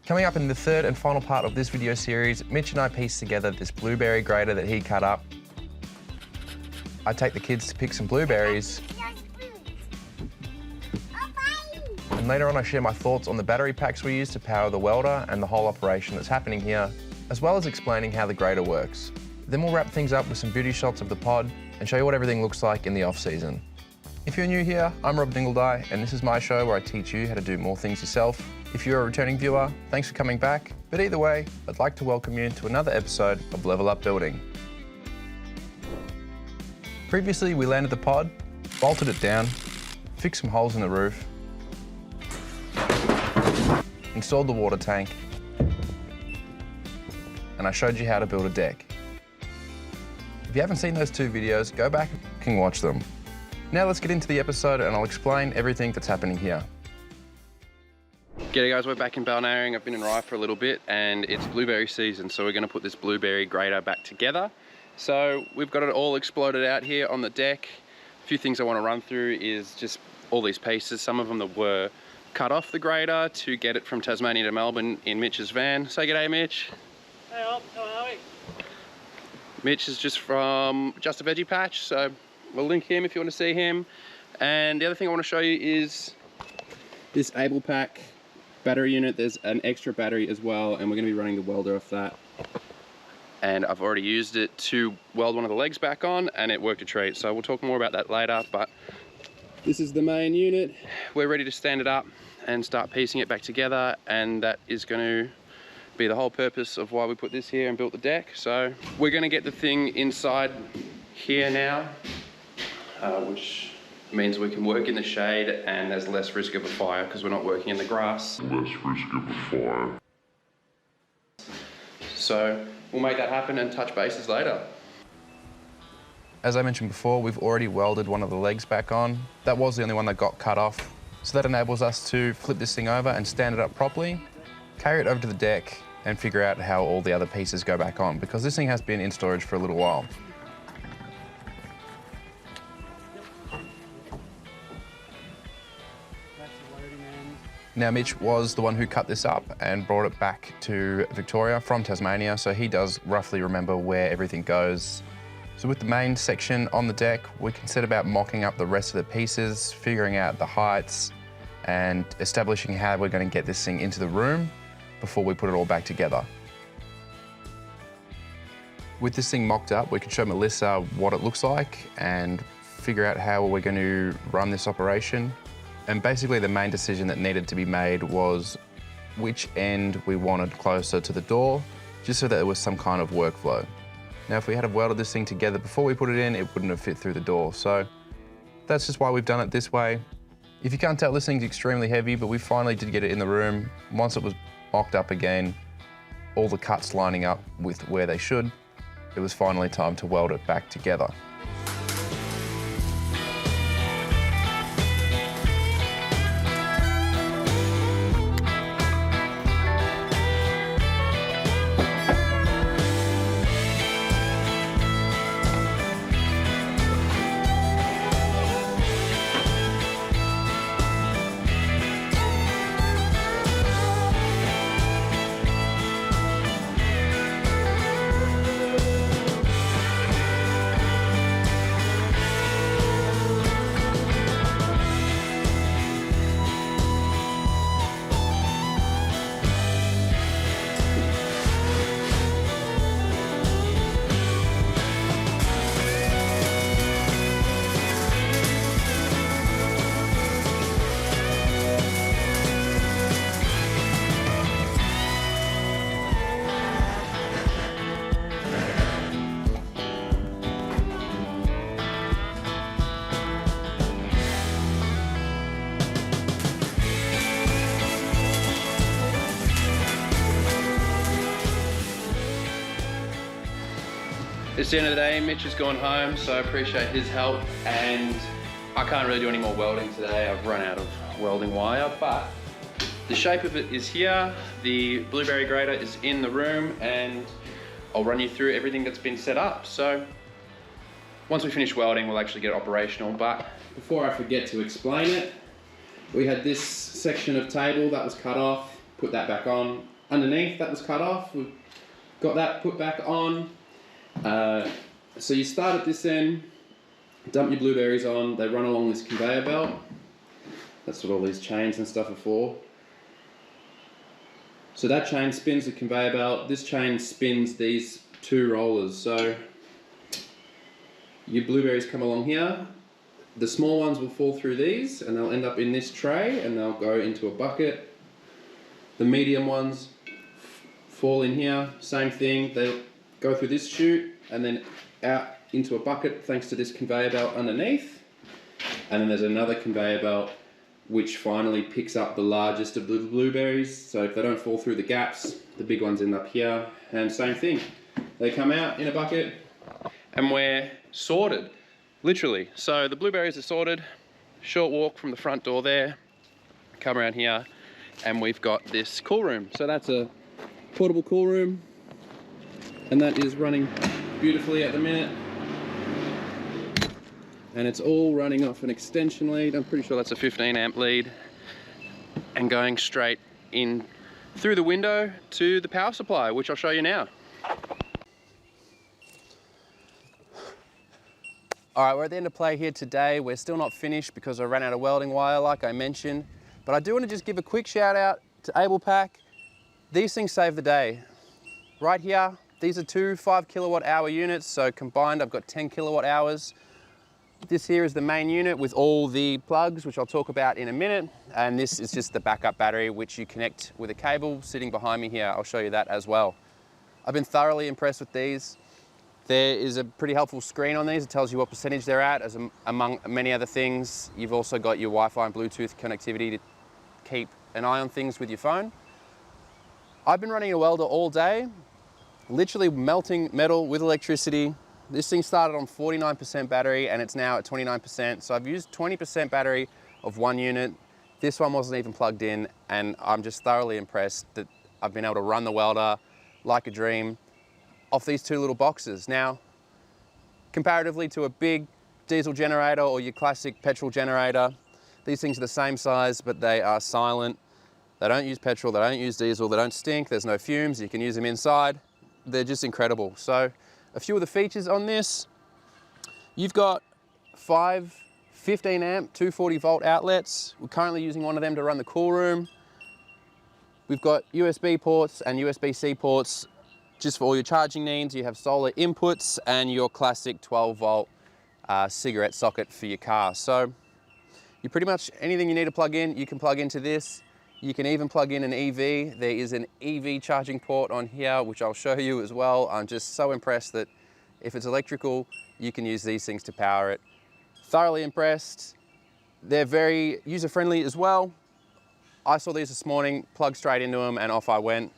Coming up in the third and final part of this video series, Mitch and I pieced together this blueberry grater that he cut up. I take the kids to pick some blueberries. And later on I share my thoughts on the battery packs we use to power the welder and the whole operation that's happening here, as well as explaining how the grater works. Then we'll wrap things up with some beauty shots of the pod and show you what everything looks like in the off-season. If you're new here, I'm Rob Dingledye, and this is my show where I teach you how to do more things yourself. If you're a returning viewer, thanks for coming back. But either way, I'd like to welcome you to another episode of Level Up Building. Previously, we landed the pod, bolted it down, fixed some holes in the roof, installed the water tank, and I showed you how to build a deck. If you haven't seen those two videos, go back and watch them. Now let's get into the episode and I'll explain everything that's happening here. G'day guys, we're back in Balnarring. I've been in Rye for a little bit and it's blueberry season, so we're going to put this blueberry grater back together. So we've got it all exploded out here on the deck. A few things I want to run through is just all these pieces. Some of them that were cut off the grater to get it from Tasmania to Melbourne in Mitch's van. Say g'day, Mitch. Hey Rob, how are we? Mitch is just from Just a Veggie Patch, so we'll link him if you want to see him. And the other thing I want to show you is this Able Pak battery unit. There's an extra battery as well, and we're going to be running the welder off that. And I've already used it to weld one of the legs back on, and it worked a treat. So we'll talk more about that later, but this is the main unit. We're ready to stand it up and start piecing it back together, and that is going to be the whole purpose of why we put this here and built the deck. So we're going to get the thing inside here now, which means we can work in the shade and there's less risk of a fire because we're not working in the grass. Less risk of a fire. So we'll make that happen and touch bases later. As I mentioned before, we've already welded one of the legs back on. That was the only one that got cut off. So that enables us to flip this thing over and stand it up properly, carry it over to the deck and figure out how all the other pieces go back on, because this thing has been in storage for a little while. Now Mitch was the one who cut this up and brought it back to Victoria from Tasmania, so he does roughly remember where everything goes. So with the main section on the deck, we can set about mocking up the rest of the pieces, figuring out the heights and establishing how we're going to get this thing into the room before we put it all back together. With this thing mocked up, we can show Melissa what it looks like and figure out how we're going to run this operation. And basically the main decision that needed to be made was which end we wanted closer to the door, just so that there was some kind of workflow. Now, if we had welded this thing together before we put it in, it wouldn't have fit through the door. So that's just why we've done it this way. If you can't tell, this thing's extremely heavy, but we finally did get it in the room. Once it was mocked up again, all the cuts lining up with where they should, it was finally time to weld it back together. It's the end of the day. Mitch has gone home, so I appreciate his help, and I can't really do any more welding today. I've run out of welding wire, but the shape of it is here. The blueberry grater is in the room, and I'll run you through everything that's been set up. So once we finish welding, we'll actually get operational, but before I forget to explain it, we had this section of table that was cut off, put that back on, underneath that was cut off. We've got that put back on. So you start at this end, dump your blueberries on, they run along this conveyor belt. That's what all these chains and stuff are for. So that chain spins the conveyor belt, this chain spins these 2 rollers. So your blueberries come along here, the small ones will fall through these and they'll end up in this tray and they'll go into a bucket. The medium ones fall in here, same thing, they'll go through this chute and then out into a bucket thanks to this conveyor belt underneath. And then there's another conveyor belt which finally picks up the largest of the blueberries. So if they don't fall through the gaps, the big ones end up here. And same thing, they come out in a bucket and we're sorted, literally. So the blueberries are sorted, short walk from the front door there, come around here, and we've got this cool room. So that's a portable cool room, and that is running beautifully at the minute. And it's all running off an extension lead. I'm pretty sure that's a 15 amp lead, and going straight in through the window to the power supply, which I'll show you now. All right, we're at the end of play here today. We're still not finished because I ran out of welding wire, like I mentioned. But I do want to just give a quick shout out to Able Pak. These things save the day. Right here, these are 2 5 kilowatt hour units. So combined, I've got 10 kilowatt hours. This here is the main unit with all the plugs, which I'll talk about in a minute. And this is just the backup battery, which you connect with a cable sitting behind me here. I'll show you that as well. I've been thoroughly impressed with these. There is a pretty helpful screen on these. It tells you what percentage they're at, as among many other things. You've also got your Wi-Fi and Bluetooth connectivity to keep an eye on things with your phone. I've been running a welder all day, literally melting metal with electricity. This thing started on 49% battery and it's now at 29%. So I've used 20% battery of one unit. This one wasn't even plugged in, and I'm just thoroughly impressed that I've been able to run the welder like a dream off these 2 little boxes. Now, comparatively to a big diesel generator or your classic petrol generator, these things are the same size, but they are silent. They don't use petrol, they don't use diesel, they don't stink, there's no fumes, you can use them inside. They're just incredible. So a few of the features on this, you've got 5 15 amp 240 volt outlets. We're currently using one of them to run the cool room. We've got USB ports and USB-C ports just for all your charging needs. You have solar inputs and your classic 12 volt cigarette socket for your car. So you pretty much, anything you need to plug in, you can plug into this. You can even plug in an EV. There is an EV charging port on here, which I'll show you as well. I'm just so impressed that if it's electrical, you can use these things to power it. Thoroughly impressed. They're very user-friendly as well. I saw these this morning, plugged straight into them, and off I went.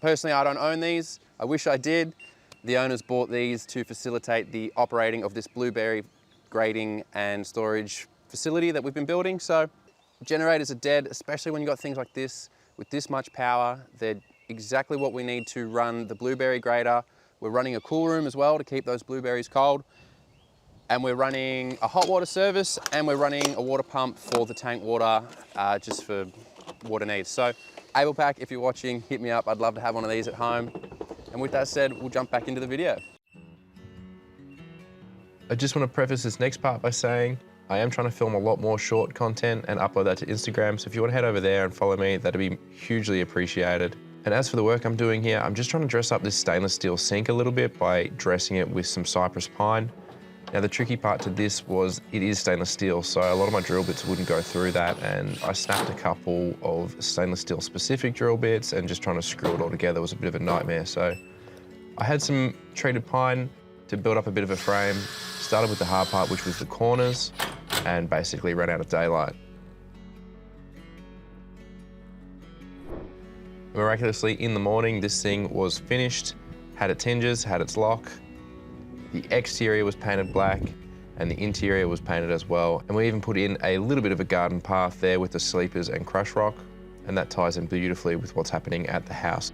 Personally, I don't own these. I wish I did. The owners bought these to facilitate the operating of this blueberry grading and storage facility that we've been building. So generators are dead, especially when you've got things like this with this much power. They're exactly what we need to run the blueberry grader. We're running a cool room as well to keep those blueberries cold. And we're running a hot water service, and we're running a water pump for the tank water, just for water needs. So Able Pak, if you're watching, hit me up. I'd love to have one of these at home. And with that said, we'll jump back into the video. I just want to preface this next part by saying I am trying to film a lot more short content and upload that to Instagram. So if you want to head over there and follow me, that'd be hugely appreciated. And as for the work I'm doing here, I'm just trying to dress up this stainless steel sink a little bit by dressing it with some cypress pine. Now the tricky part to this was it is stainless steel, so a lot of my drill bits wouldn't go through that, and I snapped a couple of stainless steel specific drill bits, and just trying to screw it all together was a bit of a nightmare. So I had some treated pine to build up a bit of a frame, started with the hard part, which was the corners, and basically ran out of daylight. Miraculously, in the morning, this thing was finished, had its hinges, had its lock. The exterior was painted black and the interior was painted as well. And we even put in a little bit of a garden path there with the sleepers and crush rock, and that ties in beautifully with what's happening at the house.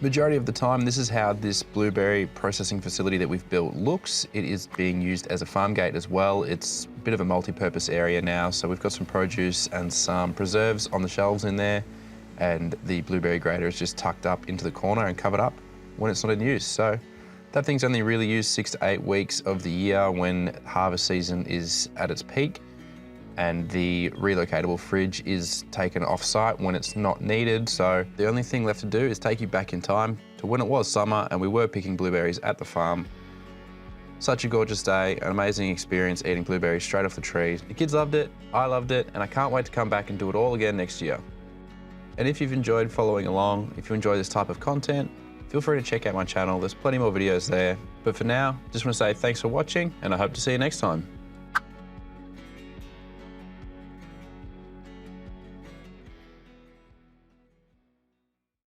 Majority of the time, this is how this blueberry processing facility that we've built looks. It is being used as a farm gate as well. It's a bit of a multi-purpose area now, so we've got some produce and some preserves on the shelves in there, and the blueberry grater is just tucked up into the corner and covered up when it's not in use. So that thing's only really used 6 to 8 weeks of the year when harvest season is at its peak, and the relocatable fridge is taken off-site when it's not needed. So the only thing left to do is take you back in time to when it was summer and we were picking blueberries at the farm. Such a gorgeous day, an amazing experience eating blueberries straight off the trees. The kids loved it, I loved it, and I can't wait to come back and do it all again next year. And if you've enjoyed following along, if you enjoy this type of content, feel free to check out my channel. There's plenty more videos there. But for now, just want to say thanks for watching, and I hope to see you next time.